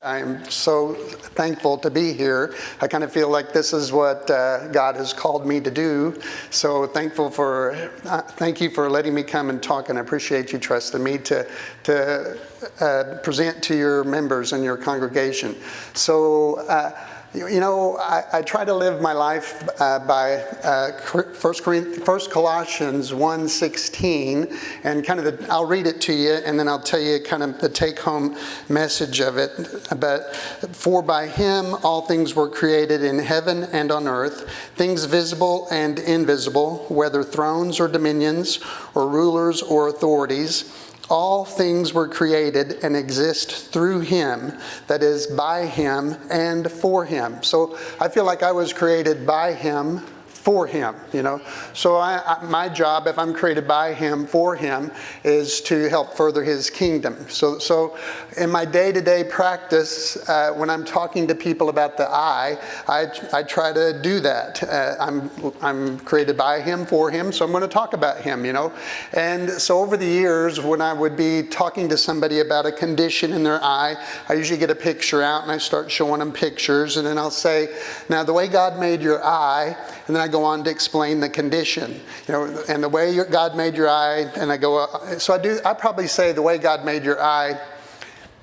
I'm so thankful to be here. I kind of feel like this is what God has called me to do. So thank you for letting me come and talk, and I appreciate you trusting me to present to your members and your congregation. So, I try to live my life by 1 Colossians 1:16, and kind of I'll read it to you, and then I'll tell you kind of the take-home message of it. But for by him all things were created in heaven and on earth, things visible and invisible, whether thrones or dominions or rulers or authorities. All things were created and exist through him, that is, by him and for him. So I feel like I was created by him, for him, So my job, if I'm created by him, for him, is to help further his kingdom. So in my day-to-day practice, when I'm talking to people about the I try to do that. I'm created by him, for him, so I'm going to talk about him, And so over the years, when I would be talking to somebody about a condition in their eye, I usually get a picture out and I start showing them pictures, and then I'll say, now the way God made your eye, and then I go on to explain the condition, and the way God made your eye, and I probably say the way God made your eye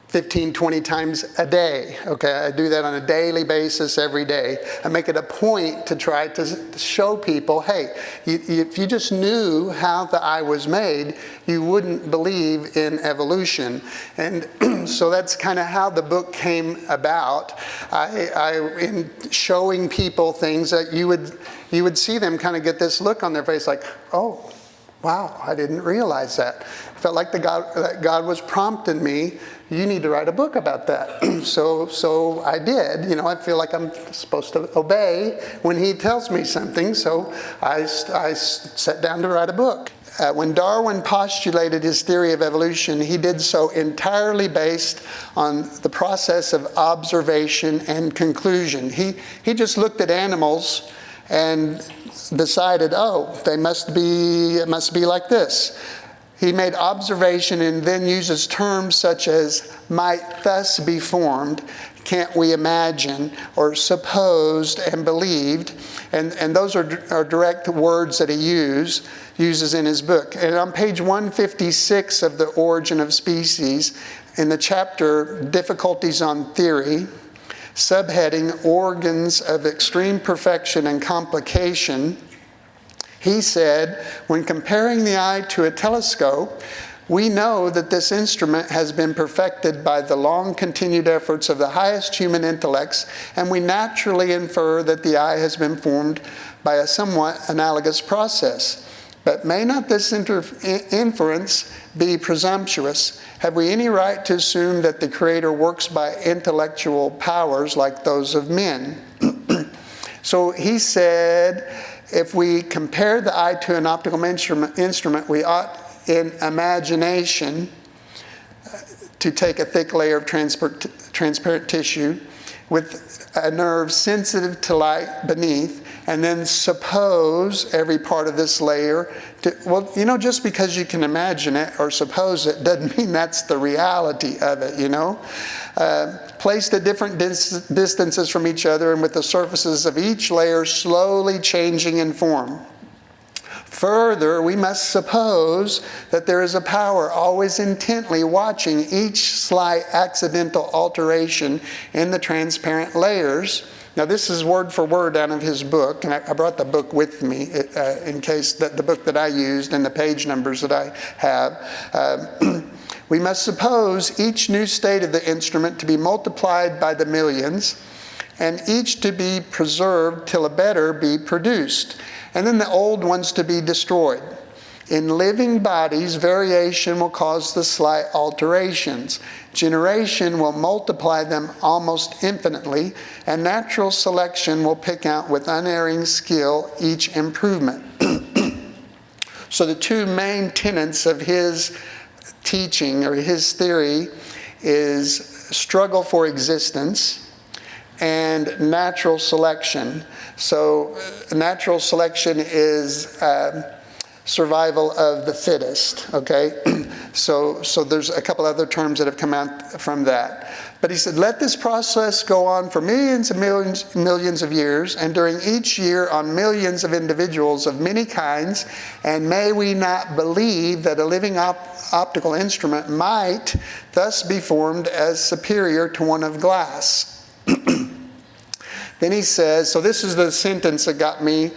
15, 20 times a day. Okay, I do that on a daily basis every day. I make it a point to try to show people, hey, if you just knew how the eye was made, you wouldn't believe in evolution. And so that's kind of how the book came about. In showing people things that you would see them kind of get this look on their face like, oh, wow, I didn't realize that. I felt like God was prompting me, you need to write a book about that. So I did. I feel like I'm supposed to obey when he tells me something. So I sat down to write a book. When Darwin postulated his theory of evolution, he did so entirely based on the process of observation and conclusion. He just looked at animals and decided, it must be like this. He made observation and then uses terms such as might thus be formed, can't we imagine, or supposed and believed. And those are direct words that he uses in his book. And on page 156 of The Origin of Species, in the chapter Difficulties on Theory, subheading Organs of Extreme Perfection and Complication, he said, when comparing the eye to a telescope, we know that this instrument has been perfected by the long-continued efforts of the highest human intellects, and we naturally infer that the eye has been formed by a somewhat analogous process. But may not this inference be presumptuous? Have we any right to assume that the Creator works by intellectual powers like those of men? So he said, if we compare the eye to an optical instrument, we ought in imagination to take a thick layer of transparent tissue with a nerve sensitive to light beneath, and then suppose every part of this layer just because you can imagine it or suppose it doesn't mean that's the reality of it, placed at different distances from each other and with the surfaces of each layer slowly changing in form. Further, we must suppose that there is a power always intently watching each slight accidental alteration in the transparent layers. Now, this is word for word out of his book, and I brought the book with me in case the book that I used and the page numbers that I have. We must suppose each new state of the instrument to be multiplied by the millions, and each to be preserved till a better be produced, and then the old ones to be destroyed. In living bodies, variation will cause the slight alterations. Generation will multiply them almost infinitely, and natural selection will pick out with unerring skill each improvement. So the two main tenets of his teaching or his theory is struggle for existence and natural selection. So natural selection is survival of the fittest, okay? So there's a couple other terms that have come out from that. But he said, let this process go on for millions and millions of years, and during each year on millions of individuals of many kinds, and may we not believe that a living optical instrument might thus be formed as superior to one of glass. Then he says, so this is the sentence that got me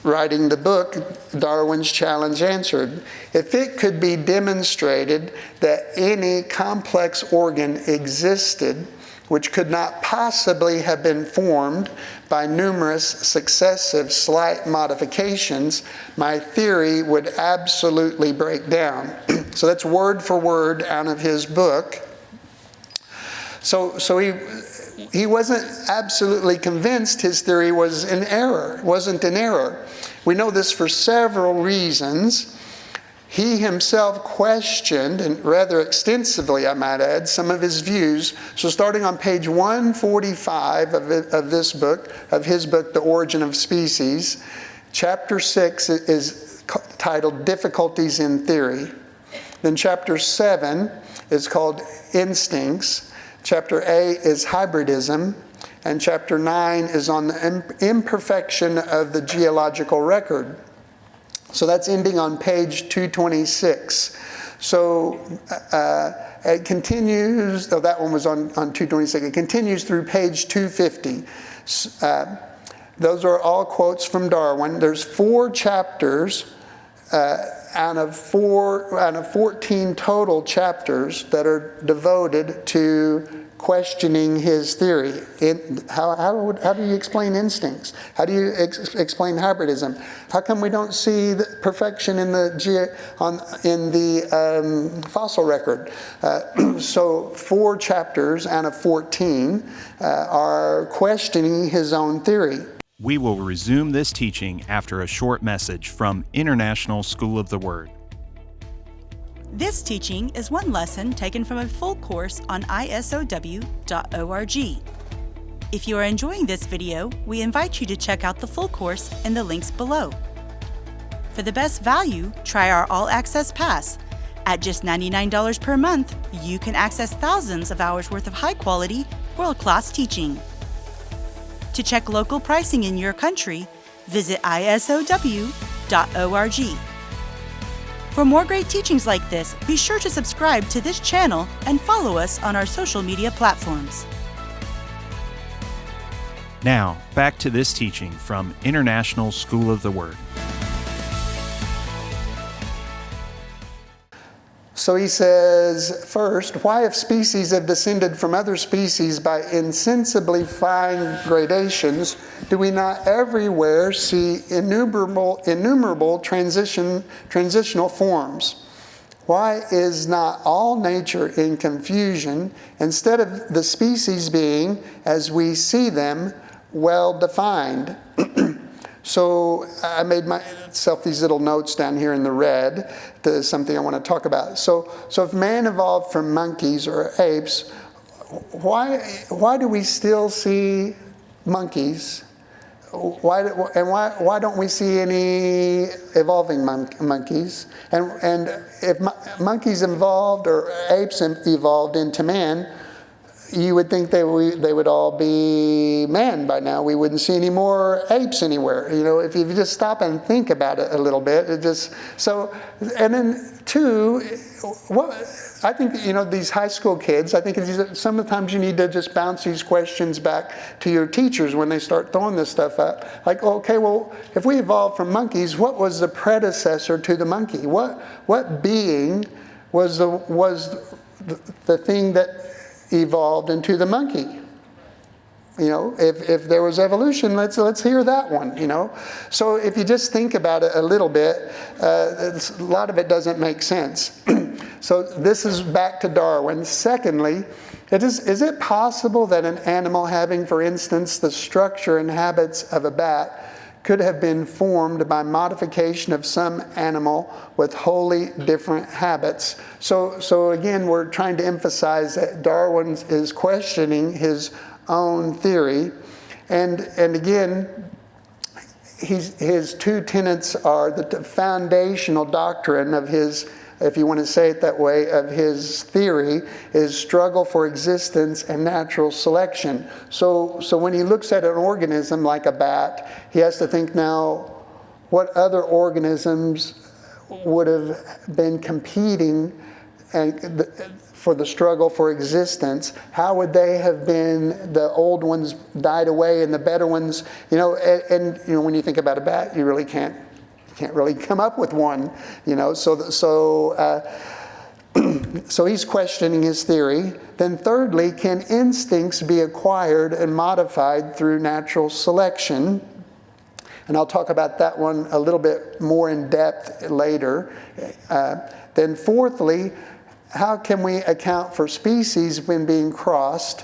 writing the book, Darwin's Challenge Answered. If it could be demonstrated that any complex organ existed which could not possibly have been formed by numerous successive slight modifications, my theory would absolutely break down. So that's word for word out of his book. So he wasn't absolutely convinced his theory wasn't in error. We know this for several reasons. He himself questioned, and rather extensively, I might add, some of his views. So starting on page 145 of his book, The Origin of Species, chapter 6 is titled Difficulties in Theory. Then chapter 7 is called Instincts. Chapter 8 is Hybridism. And chapter 9 is on the imperfection of the geological record. So that's ending on page 226. So it continues, though that one was on 226, it continues through page 250. Those are all quotes from Darwin. There's 4 chapters out of 14 total chapters that are devoted to questioning his theory. How do you explain instincts? How do you explain hybridism? How come we don't see the perfection in the fossil record? So 4 chapters out of 14 are questioning his own theory. We will resume this teaching after a short message from International School of the Word. This teaching is one lesson taken from a full course on ISOW.org. If you are enjoying this video, we invite you to check out the full course in the links below. For the best value, try our All Access Pass. At just $99 per month, you can access thousands of hours worth of high-quality, world-class teaching. To check local pricing in your country, visit ISOW.org. For more great teachings like this, be sure to subscribe to this channel and follow us on our social media platforms. Now, back to this teaching from International School of the Word. So he says, first, why if species have descended from other species by insensibly fine gradations, do we not everywhere see innumerable transitional forms? Why is not all nature in confusion, instead of the species being, as we see them, well defined? So I made myself these little notes down here in the red to something I want to talk about. So if man evolved from monkeys or apes, why do we still see monkeys? Why don't we see any evolving monkeys? And if monkeys evolved or apes evolved into man, you would think they would all be man by now. We wouldn't see any more apes anywhere. You know, if you just stop and think about it a little bit, it just so. And then 2, what I think, you know, these high school kids, I think sometimes you need to just bounce these questions back to your teachers when they start throwing this stuff up. Like, okay, well, if we evolved from monkeys, what was the predecessor to the monkey? What being was the thing that evolved into the monkey? You know, if there was evolution, let's hear that one, you know. So if you just think about it a little bit, a lot of it doesn't make sense. So this is back to Darwin. Secondly, is it possible that an animal having, for instance, the structure and habits of a bat could have been formed by modification of some animal with wholly different habits? So again, we're trying to emphasize that Darwin is questioning his own theory. And again, his 2 tenets are the foundational doctrine of his if you want to say it that way, of his theory is struggle for existence and natural selection. So when he looks at an organism like a bat, he has to think now, what other organisms would have been competing for the struggle for existence? How would they have been? The old ones died away and the better ones, and when you think about a bat, you really can't really come up with one, So he's questioning his theory. Then thirdly, can instincts be acquired and modified through natural selection? And I'll talk about that one a little bit more in depth later. Then fourthly, how can we account for species when being crossed,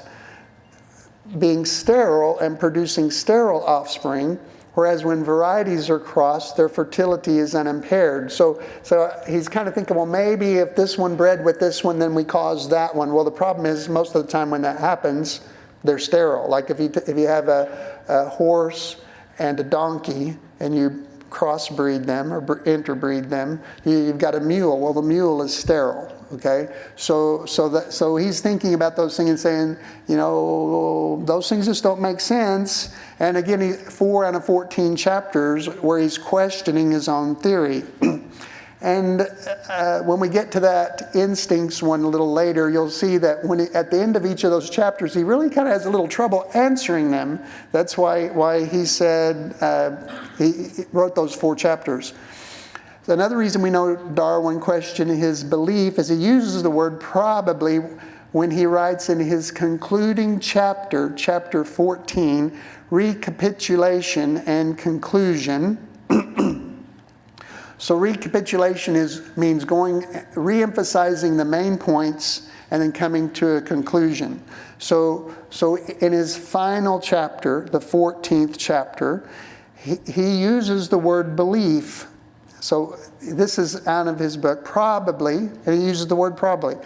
being sterile and producing sterile offspring, whereas when varieties are crossed, their fertility is unimpaired. So he's kind of thinking, well, maybe if this one bred with this one, then we caused that one. Well, the problem is most of the time when that happens, they're sterile. Like if you have a horse and a donkey and you crossbreed them or interbreed them, you've got a mule. Well, the mule is sterile. Okay, so he's thinking about those things and saying, those things just don't make sense. And again, 4 out of 14 chapters where he's questioning his own theory. And when we get to that instincts one a little later, you'll see that at the end of each of those chapters, he really kind of has a little trouble answering them. That's why he said he wrote those 4 chapters. Another reason we know Darwin questioned his belief is he uses the word probably when he writes in his concluding chapter, chapter 14, recapitulation and conclusion. So recapitulation means re-emphasizing the main points and then coming to a conclusion. So in his final chapter, the 14th chapter, he uses the word belief. So this is out of his book, probably, and he uses the word probably.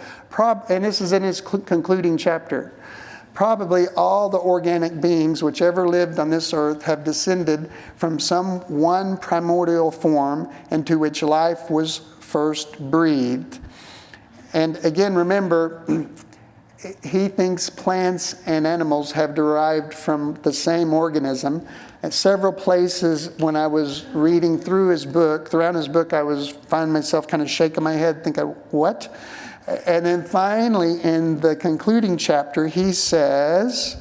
And this is in his concluding chapter. Probably all the organic beings which ever lived on this earth have descended from some one primordial form into which life was first breathed. And again, remember, he thinks plants and animals have derived from the same organism. At several places when I was reading throughout his book, I was finding myself kind of shaking my head, thinking, what? And then finally, in the concluding chapter, he says,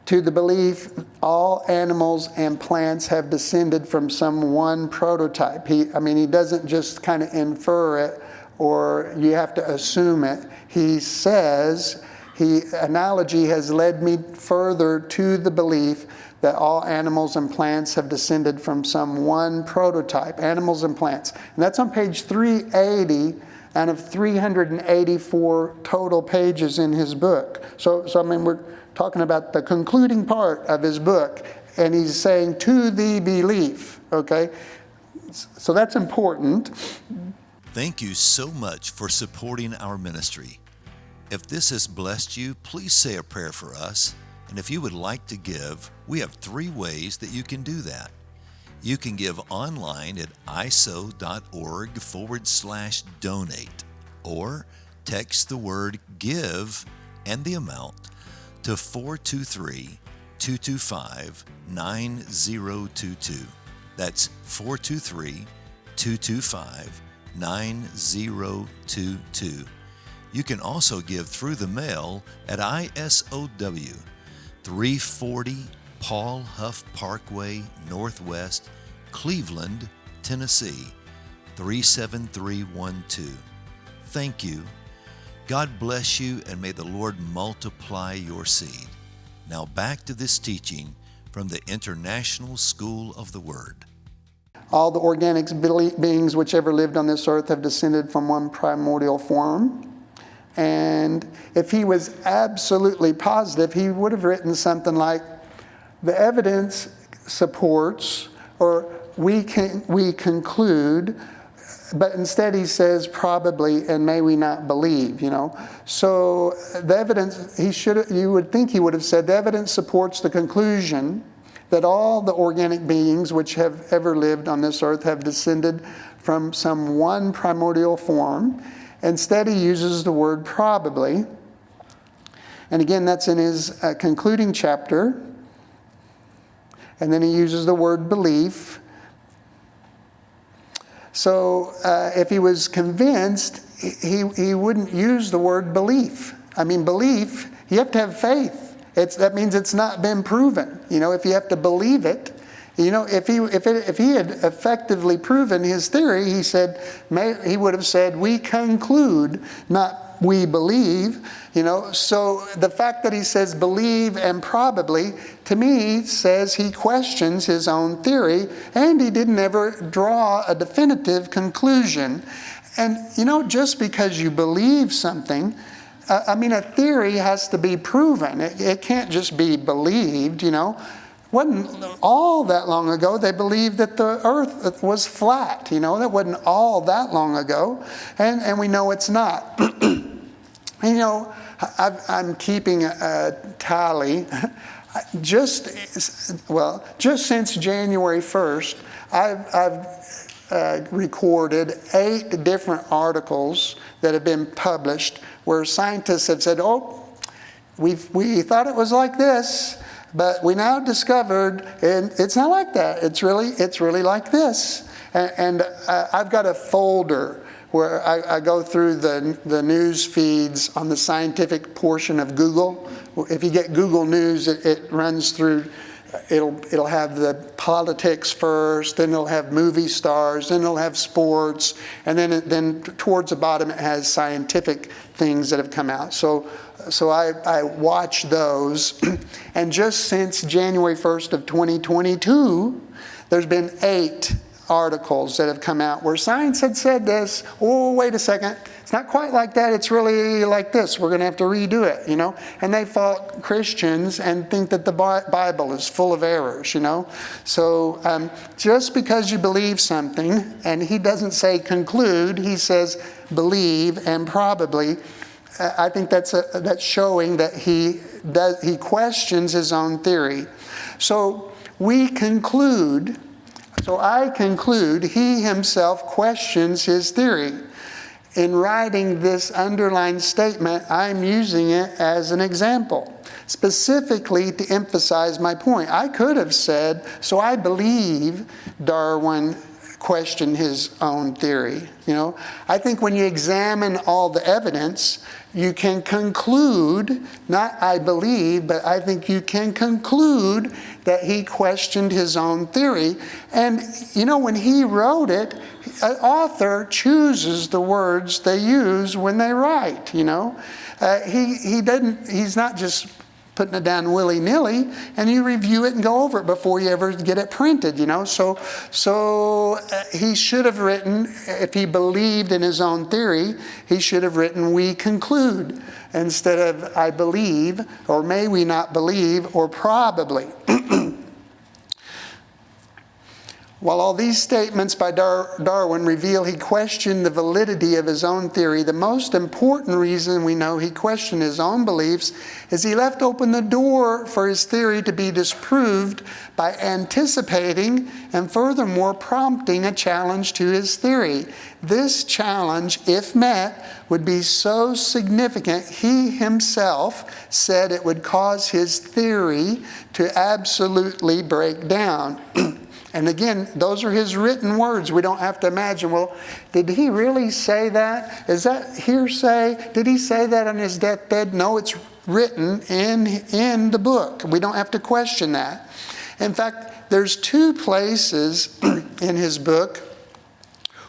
to the belief all animals and plants have descended from some one prototype. He doesn't just kind of infer it or you have to assume it. He says, analogy has led me further to the belief that all animals and plants have descended from some one prototype, animals and plants. And that's on page 380 out of 384 total pages in his book. So we're talking about the concluding part of his book, and he's saying, to the belief, okay? So that's important. Thank you so much for supporting our ministry. If this has blessed you, please say a prayer for us. And if you would like to give, we have 3 ways that you can do that. You can give online at isow.org/donate, or text the word give and the amount to 423-225-9022. That's 423-225-9022. You can also give through the mail at ISOW, 340 Paul Huff Parkway, Northwest, Cleveland, Tennessee, 37312. Thank you. God bless you, and may the Lord multiply your seed. Now back to this teaching from the International School of the Word. All the organic beings which ever lived on this earth have descended from one primordial form. And if he was absolutely positive, he would have written something like, the evidence supports, or we conclude, but instead he says probably, and may we not believe, So the evidence, you would think he would have said, the evidence supports the conclusion that all the organic beings which have ever lived on this earth have descended from some one primordial form. Instead, he uses the word probably. And again, that's in his concluding chapter. And then he uses the word belief. So if he was convinced, he wouldn't use the word belief. I mean, belief, you have to have faith. That means it's not been proven. If you have to believe it, if he had effectively proven his theory, he would have said, we conclude, not we believe. So the fact that he says believe and probably, to me, says he questions his own theory, and he didn't ever draw a definitive conclusion. And just because you believe something, a theory has to be proven. It can't just be believed, Wasn't all that long ago they believed that the earth was flat, That wasn't all that long ago. And we know it's not. I'm keeping a tally. Just since January 1st, I've recorded 8 different articles that have been published where scientists have said, we thought it was like this, but we now discovered it's not like that. It's really like this. And I've got a folder where I go through the news feeds on the scientific portion of Google. If you get Google News, it runs through. It'll have the politics first, then it'll have movie stars, then it'll have sports, and then towards the bottom it has scientific things that have come out. So I watch those, and just since January 1st of 2022, there's been 8 articles that have come out where science had said this. Oh, wait a second. It's not quite like that. It's really like this. We're going to have to redo it, And they fault Christians and think that the Bible is full of errors, So just because you believe something, and he doesn't say conclude, he says believe and probably, I think that's showing that he questions his own theory. So I conclude he himself questions his theory. In writing this underlined statement, I'm using it as an example, specifically to emphasize my point. I could have said, so I believe Darwin questioned his own theory. I think when you examine all the evidence, you can conclude, not I believe, but I think you can conclude that he questioned his own theory. And, when he wrote it, an author chooses the words they use when they write, He's not just putting it down willy-nilly, and you review it and go over it before you ever get it printed, So he should have written, if he believed in his own theory, he should have written, we conclude, instead of I believe, or may we not believe, or probably. While all these statements by Darwin reveal he questioned the validity of his own theory, the most important reason we know he questioned his own beliefs is he left open the door for his theory to be disproved by anticipating and furthermore prompting a challenge to his theory. This challenge, if met, would be so significant he himself said it would cause his theory to absolutely break down. And again, those are his written words. We don't have to imagine, well, did he really say that? Is that hearsay? Did he say that on his deathbed? No, it's written in the book. We don't have to question that. In fact, there's 2 places in his book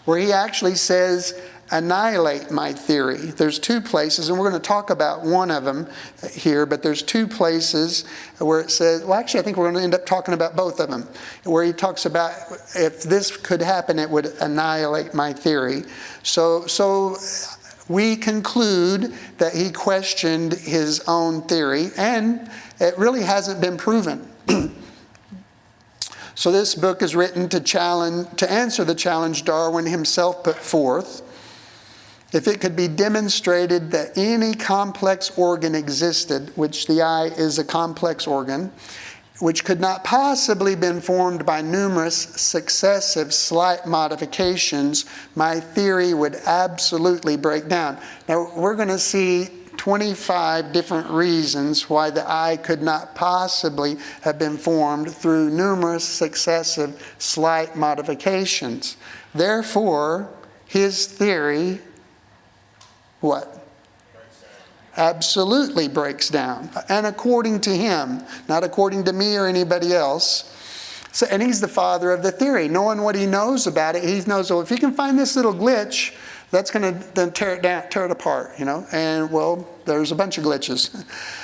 where he actually says, annihilate my theory. There's 2 places, and we're going to talk about one of them here, but there's 2 places where it says, well, actually, I think we're going to end up talking about both of them, where he talks about if this could happen, it would annihilate my theory. So we conclude that he questioned his own theory, and it really hasn't been proven. So this book is written to answer the challenge Darwin himself put forth. If it could be demonstrated that any complex organ existed, which the eye is a complex organ, which could not possibly been formed by numerous successive slight modifications, my theory would absolutely break down. Now, we're going to see 25 different reasons why the eye could not possibly have been formed through numerous successive slight modifications. Therefore, his theory, what? Absolutely breaks down. And according to him, not according to me or anybody else. So, and he's the father of the theory. Knowing what he knows about it, he knows, well, if he can find this little glitch, that's going to then tear it apart, you know. And, well, there's a bunch of glitches.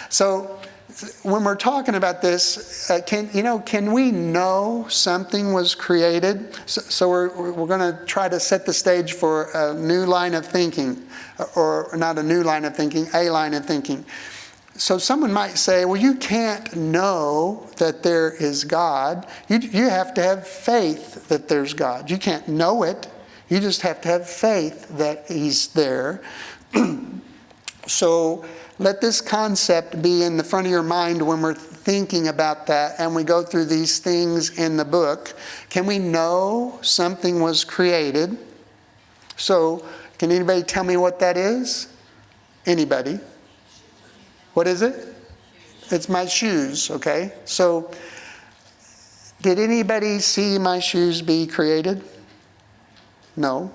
So when we're talking about this, can we know something was created? So we're going to try to set the stage for a new line of thinking, or not a new line of thinking, a line of thinking. So someone might say, well, you can't know that there is God. You have to have faith that there's God. You can't know it. You just have to have faith that he's there. So let this concept be in the front of your mind when we're thinking about that and we go through these things in the book. Can we know something was created? So can anybody tell me what that is? Anybody? What is it? It's my shoes, okay? So did anybody see my shoes be created? No.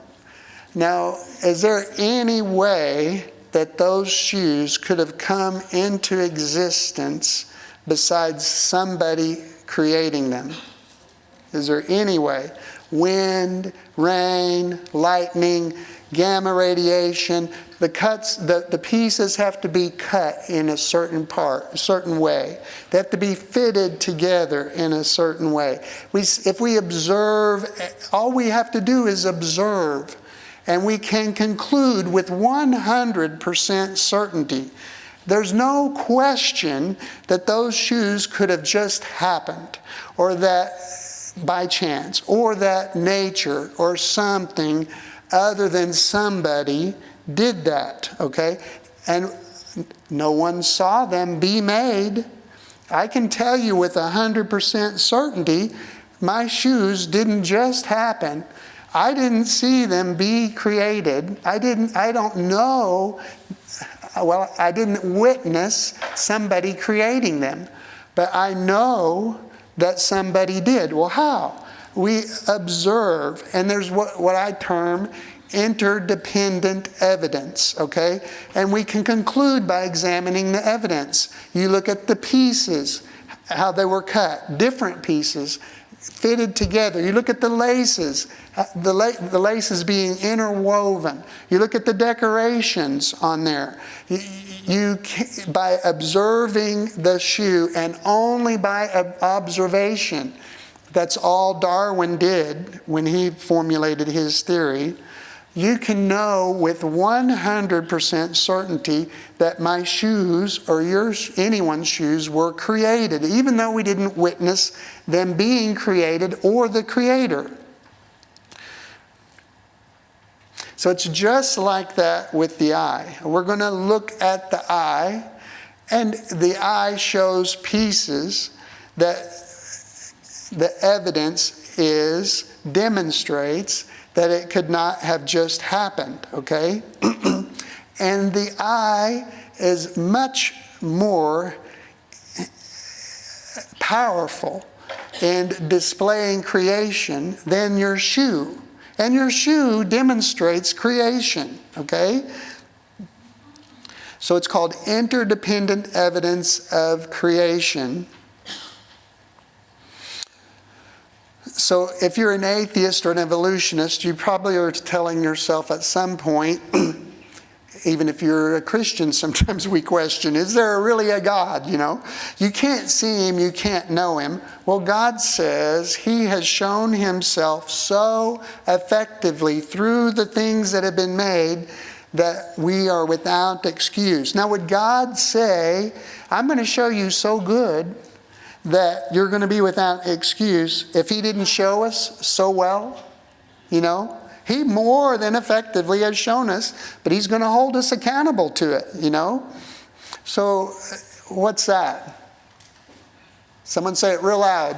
Now, is there any way that those shoes could have come into existence besides somebody creating them? Is there any way? Wind, rain, lightning, gamma radiation, the pieces have to be cut in a certain way. They have to be fitted together in a certain way. If we observe, all we have to do is observe. And we can conclude with 100% certainty. There's no question that those shoes could have just happened, or that by chance, or that nature or something other than somebody did that, okay? And no one saw them be made. I can tell you with 100% certainty, my shoes didn't just happen. I didn't see them be created. I didn't witness somebody creating them. But I know that somebody did. Well, how? We observe, and there's what I term interdependent evidence, okay? And we can conclude by examining the evidence. You look at the pieces, how they were cut, different pieces, fitted together. You look at the laces, the laces being interwoven. You look at the decorations on there. By observing the shoe, and only by observation, that's all Darwin did when he formulated his theory, you can know with 100% certainty that my shoes or anyone's shoes were created, even though we didn't witness them being created or the creator. So it's just like that with the eye. We're going to look at the eye, and the eye shows pieces that the evidence demonstrates that it could not have just happened, okay? And the eye is much more powerful in displaying creation than your shoe. And your shoe demonstrates creation, okay? So it's called interdependent evidence of creation. So if you're an atheist or an evolutionist, you probably are telling yourself at some point, even if you're a Christian, sometimes we question, is there really a God, you know? You can't see him, you can't know him. Well, God says he has shown himself so effectively through the things that have been made that we are without excuse. Now, would God say, I'm going to show you so good that you're going to be without excuse if he didn't show us so well? You know? He more than effectively has shown us, but he's going to hold us accountable to it, you know? So, what's that? Someone say it real loud.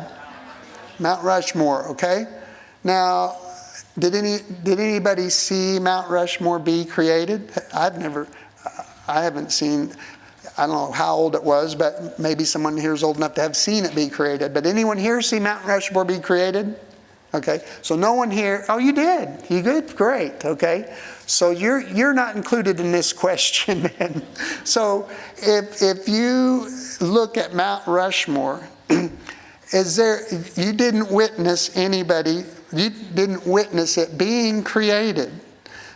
Mount Rushmore, okay? Now, did anybody see Mount Rushmore be created? I haven't seen, I don't know how old it was, but maybe someone here is old enough to have seen it be created. But anyone here see Mount Rushmore be created? Okay, so no one here, oh, you did. You good? Great, okay. So you're not included in this question then. So if you look at Mount Rushmore, you didn't witness it being created.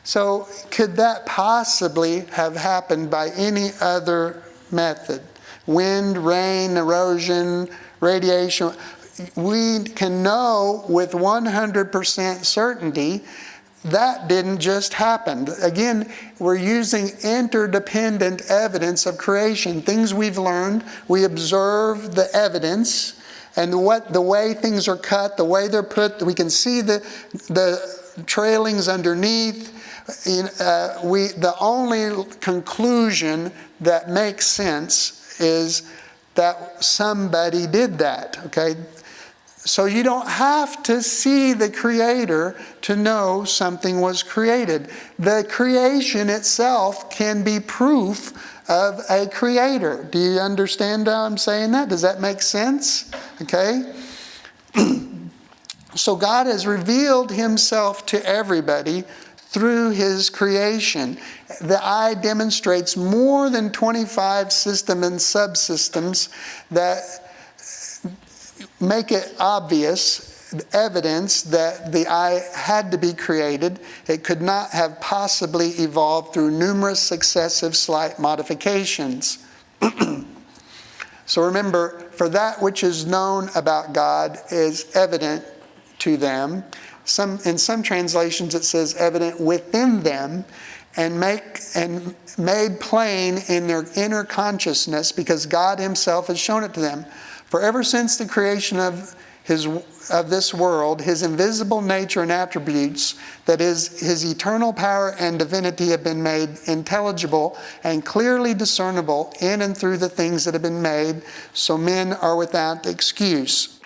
So could that possibly have happened by any other method? Wind, rain, erosion, radiation. We can know with 100% certainty that didn't just happen. Again, we're using interdependent evidence of creation. Things we've learned, we observe the evidence, and the way things are cut, the way they're put, we can see the trailings underneath. The only conclusion that makes sense is that somebody did that, okay? So you don't have to see the Creator to know something was created. The creation itself can be proof of a Creator. Do you understand how I'm saying that? Does that make sense? Okay? So God has revealed Himself to everybody through His creation. The eye demonstrates more than 25 systems and subsystems that make it obvious, evidence that the eye had to be created. It could not have possibly evolved through numerous successive slight modifications. So remember, for that which is known about God is evident to them. In some translations it says evident within them, and made plain in their inner consciousness, because God Himself has shown it to them. For ever since the creation of this world, His invisible nature and attributes, that is, His eternal power and divinity, have been made intelligible and clearly discernible in and through the things that have been made, so men are without excuse.